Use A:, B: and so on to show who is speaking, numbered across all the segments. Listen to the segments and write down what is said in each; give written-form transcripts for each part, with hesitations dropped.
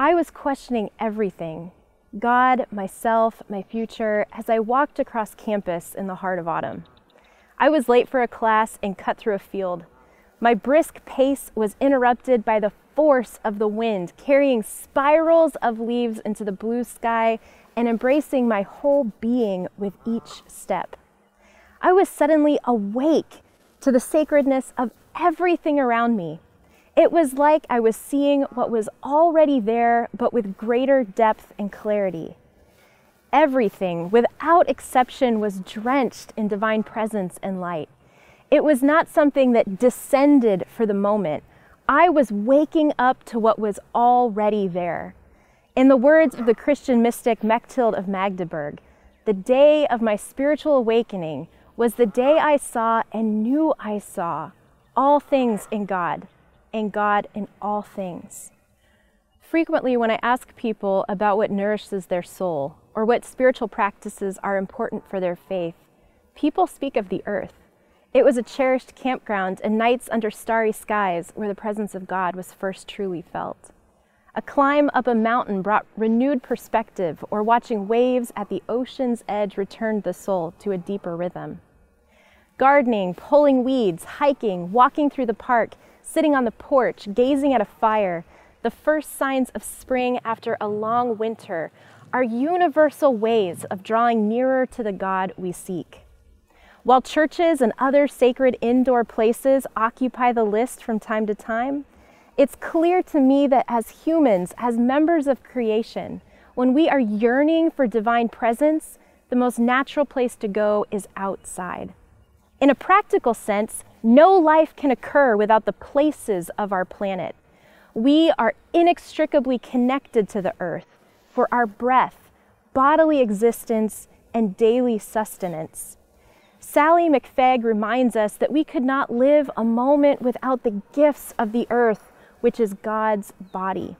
A: I was questioning everything, God, myself, my future, as I walked across campus in the heart of autumn. I was late for a class and cut through a field. My brisk pace was interrupted by the force of the wind, carrying spirals of leaves into the blue sky and embracing my whole being with each step. I was suddenly awake to the sacredness of everything around me. It was like I was seeing what was already there, but with greater depth and clarity. Everything, without exception, was drenched in divine presence and light. It was not something that descended for the moment. I was waking up to what was already there. In the words of the Christian mystic Mechthild of Magdeburg, the day of my spiritual awakening was the day I saw and knew I saw all things in God, and God in all things. Frequently, when I ask people about what nourishes their soul or what spiritual practices are important for their faith, people speak of the earth. It was a cherished campground and nights under starry skies where the presence of God was first truly felt. A climb up a mountain brought renewed perspective, or watching waves at the ocean's edge returned the soul to a deeper rhythm. Gardening, pulling weeds, hiking, walking through the park, sitting on the porch, gazing at a fire, the first signs of spring after a long winter, are universal ways of drawing nearer to the God we seek. While churches and other sacred indoor places occupy the list from time to time, it's clear to me that as humans, as members of creation, when we are yearning for divine presence, the most natural place to go is outside. In a practical sense, no life can occur without the places of our planet. We are inextricably connected to the earth for our breath, bodily existence, and daily sustenance. Sally McFagg reminds us that we could not live a moment without the gifts of the earth, which is God's body.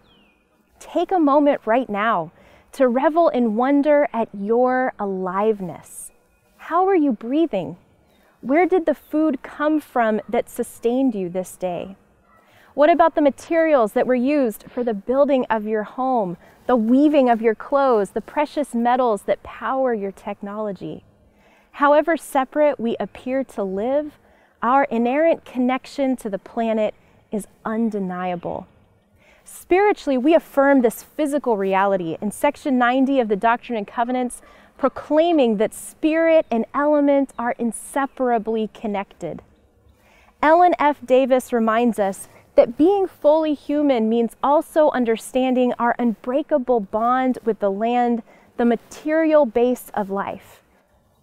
A: Take a moment right now to revel in wonder at your aliveness. How are you breathing? Where did the food come from that sustained you this day? What about the materials that were used for the building of your home, the weaving of your clothes, the precious metals that power your technology? However separate we appear to live, our inerrant connection to the planet is undeniable. Spiritually, we affirm this physical reality in section 90 of the Doctrine and Covenants, proclaiming that spirit and element are inseparably connected. Ellen F. Davis reminds us that being fully human means also understanding our unbreakable bond with the land, the material base of life.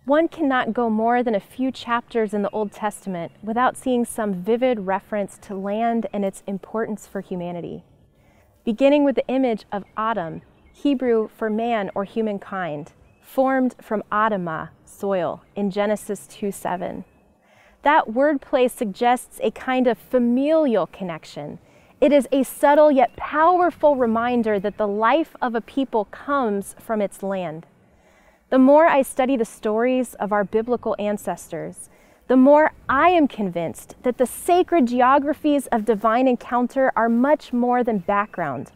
A: One cannot go more than a few chapters in the Old Testament without seeing some vivid reference to land and its importance for humanity. Beginning with the image of Adam, Hebrew for man or humankind, formed from Adamah, soil, in Genesis 2:7. That wordplay suggests a kind of familial connection. It is a subtle yet powerful reminder that the life of a people comes from its land. The more I study the stories of our biblical ancestors, the more I am convinced that the sacred geographies of divine encounter are much more than background.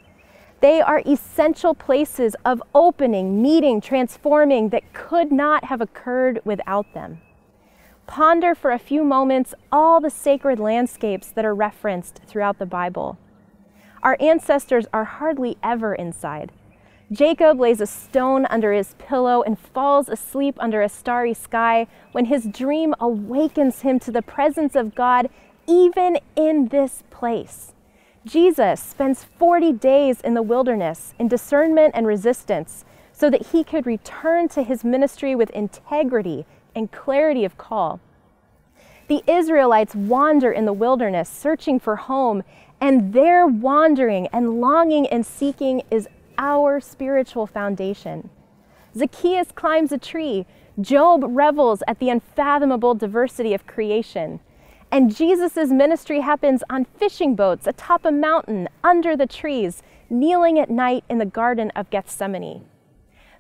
A: They are essential places of opening, meeting, transforming that could not have occurred without them. Ponder for a few moments all the sacred landscapes that are referenced throughout the Bible. Our ancestors are hardly ever inside. Jacob lays a stone under his pillow and falls asleep under a starry sky when his dream awakens him to the presence of God even in this place. Jesus spends 40 days in the wilderness in discernment and resistance so that he could return to his ministry with integrity and clarity of call. The Israelites wander in the wilderness searching for home, and their wandering and longing and seeking is our spiritual foundation. Zacchaeus climbs a tree. Job revels at the unfathomable diversity of creation. And Jesus' ministry happens on fishing boats, atop a mountain, under the trees, kneeling at night in the Garden of Gethsemane.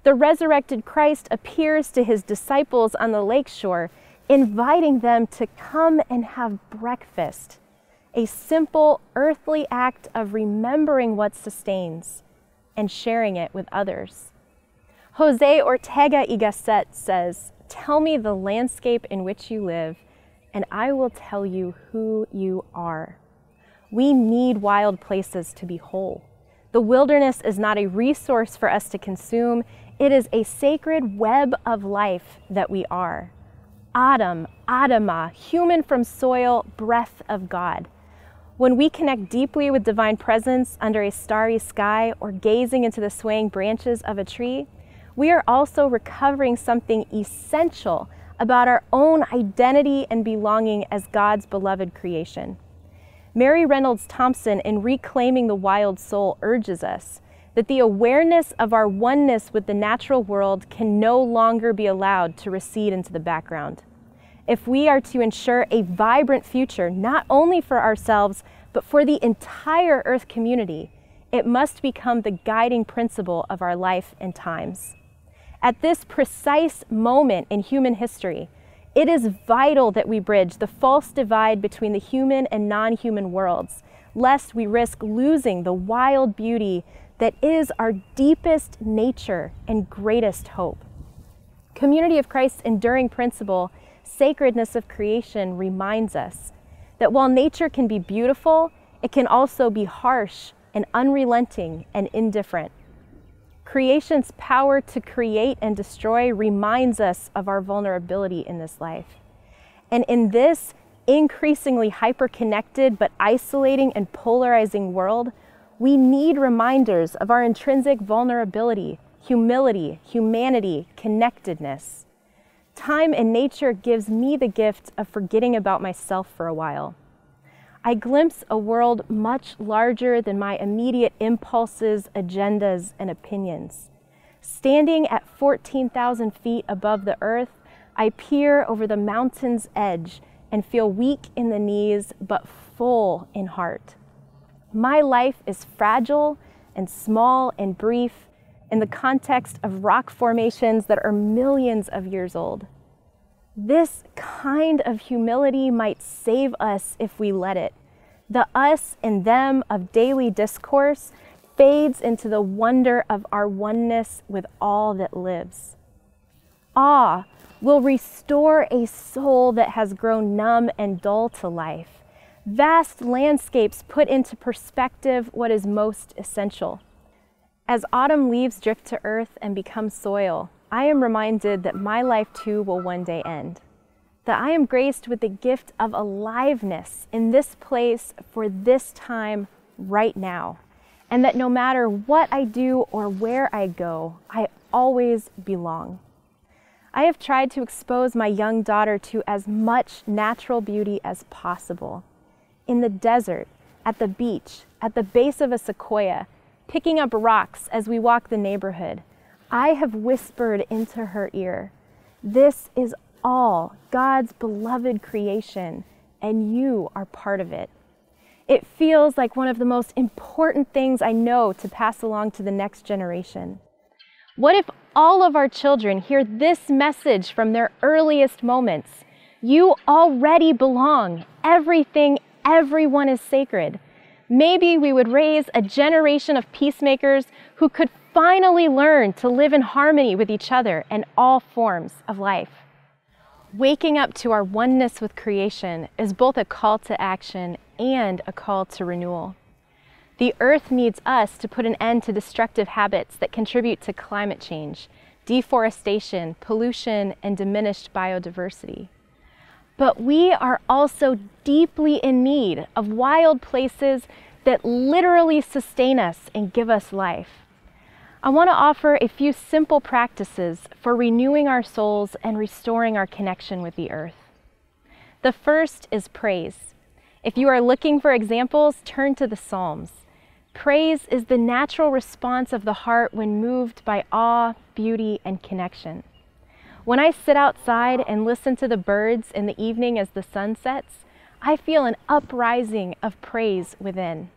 A: The resurrected Christ appears to his disciples on the lakeshore, inviting them to come and have breakfast, a simple earthly act of remembering what sustains, and sharing it with others. Jose Ortega y Gasset says, "Tell me the landscape in which you live, and I will tell you who you are." We need wild places to be whole. The wilderness is not a resource for us to consume. It is a sacred web of life that we are. Adam, Adama, human from soil, breath of God. When we connect deeply with divine presence under a starry sky or gazing into the swaying branches of a tree, we are also recovering something essential about our own identity and belonging as God's beloved creation. Mary Reynolds Thompson, in Reclaiming the Wild Soul, urges us that the awareness of our oneness with the natural world can no longer be allowed to recede into the background. If we are to ensure a vibrant future, not only for ourselves, but for the entire Earth community, it must become the guiding principle of our life and times. At this precise moment in human history, it is vital that we bridge the false divide between the human and non-human worlds, lest we risk losing the wild beauty that is our deepest nature and greatest hope. Community of Christ's enduring principle, sacredness of creation, reminds us that while nature can be beautiful, it can also be harsh and unrelenting and indifferent. Creation's power to create and destroy reminds us of our vulnerability in this life. And in this increasingly hyper-connected but isolating and polarizing world, we need reminders of our intrinsic vulnerability, humility, humanity, connectedness. Time and nature gives me the gift of forgetting about myself for a while. I glimpse a world much larger than my immediate impulses, agendas, and opinions. Standing at 14,000 feet above the earth, I peer over the mountain's edge and feel weak in the knees, but full in heart. My life is fragile and small and brief in the context of rock formations that are millions of years old. This kind of humility might save us if we let it. The us and them of daily discourse fades into the wonder of our oneness with all that lives. Awe will restore a soul that has grown numb and dull to life. Vast landscapes put into perspective what is most essential. As autumn leaves drift to earth and become soil, I am reminded that my life too will one day end. That I am graced with the gift of aliveness in this place for this time right now. And that no matter what I do or where I go, I always belong. I have tried to expose my young daughter to as much natural beauty as possible. In the desert, at the beach, at the base of a sequoia, picking up rocks as we walk the neighborhood, I have whispered into her ear, "This is all God's beloved creation, and you are part of it." It feels like one of the most important things I know to pass along to the next generation. What if all of our children hear this message from their earliest moments? You already belong. Everyone is sacred. Maybe we would raise a generation of peacemakers who could finally learn to live in harmony with each other and all forms of life. Waking up to our oneness with creation is both a call to action and a call to renewal. The earth needs us to put an end to destructive habits that contribute to climate change, deforestation, pollution, and diminished biodiversity. But we are also deeply in need of wild places that literally sustain us and give us life. I want to offer a few simple practices for renewing our souls and restoring our connection with the earth. The first is praise. If you are looking for examples, turn to the Psalms. Praise is the natural response of the heart when moved by awe, beauty, and connection. When I sit outside and listen to the birds in the evening as the sun sets, I feel an uprising of praise within.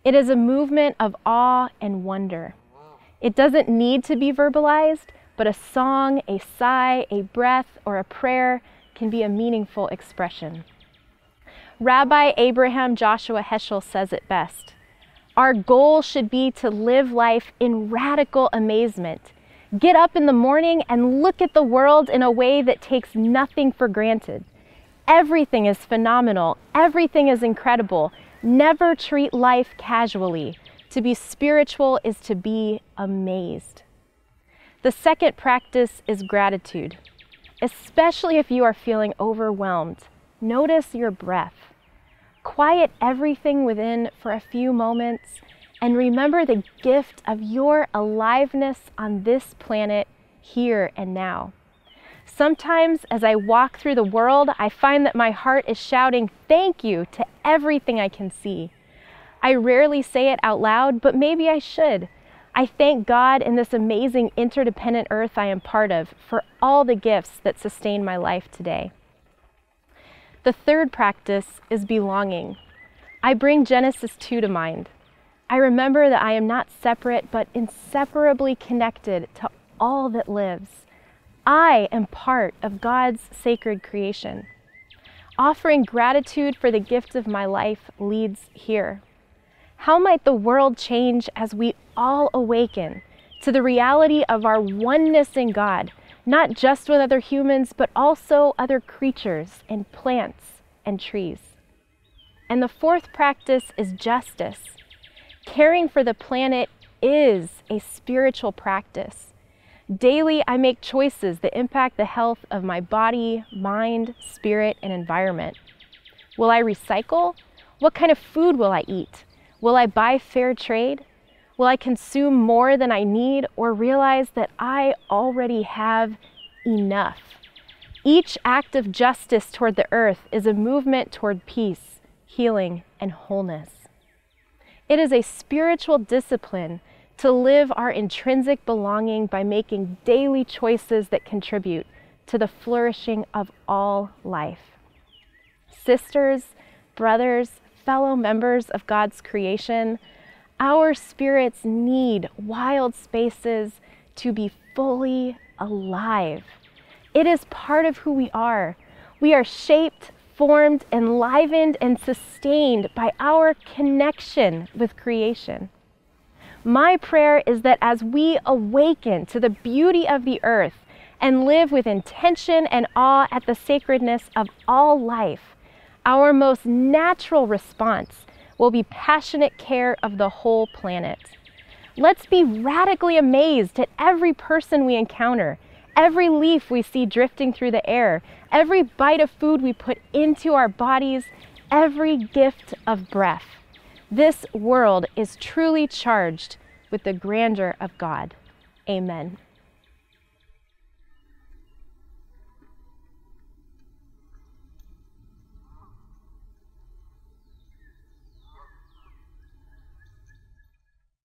A: It is a movement of awe and wonder. It doesn't need to be verbalized, but a song, a sigh, a breath, or a prayer can be a meaningful expression. Rabbi Abraham Joshua Heschel says it best. Our goal should be to live life in radical amazement. Get up in the morning and look at the world in a way that takes nothing for granted. Everything is phenomenal. Everything is incredible. Never treat life casually. To be spiritual is to be amazed. The second practice is gratitude. Especially if you are feeling overwhelmed, notice your breath. Quiet everything within for a few moments and remember the gift of your aliveness on this planet, here and now. Sometimes as I walk through the world, I find that my heart is shouting thank you to everything I can see. I rarely say it out loud, but maybe I should. I thank God in this amazing interdependent earth I am part of for all the gifts that sustain my life today. The third practice is belonging. I bring Genesis 2 to mind. I remember that I am not separate, but inseparably connected to all that lives. I am part of God's sacred creation. Offering gratitude for the gift of my life leads here. How might the world change as we all awaken to the reality of our oneness in God, not just with other humans, but also other creatures and plants and trees? And the fourth practice is justice. Caring for the planet is a spiritual practice. Daily, I make choices that impact the health of my body, mind, spirit, and environment. Will I recycle? What kind of food will I eat? Will I buy fair trade? Will I consume more than I need or realize that I already have enough? Each act of justice toward the earth is a movement toward peace, healing, and wholeness. It is a spiritual discipline to live our intrinsic belonging by making daily choices that contribute to the flourishing of all life. Sisters, brothers, fellow members of God's creation, our spirits need wild spaces to be fully alive. It is part of who we are. We are shaped, formed, enlivened, and sustained by our connection with creation. My prayer is that as we awaken to the beauty of the earth and live with intention and awe at the sacredness of all life, our most natural response will be passionate care of the whole planet. Let's be radically amazed at every person we encounter, every leaf we see drifting through the air, every bite of food we put into our bodies, every gift of breath. This world is truly charged with the grandeur of God. Amen.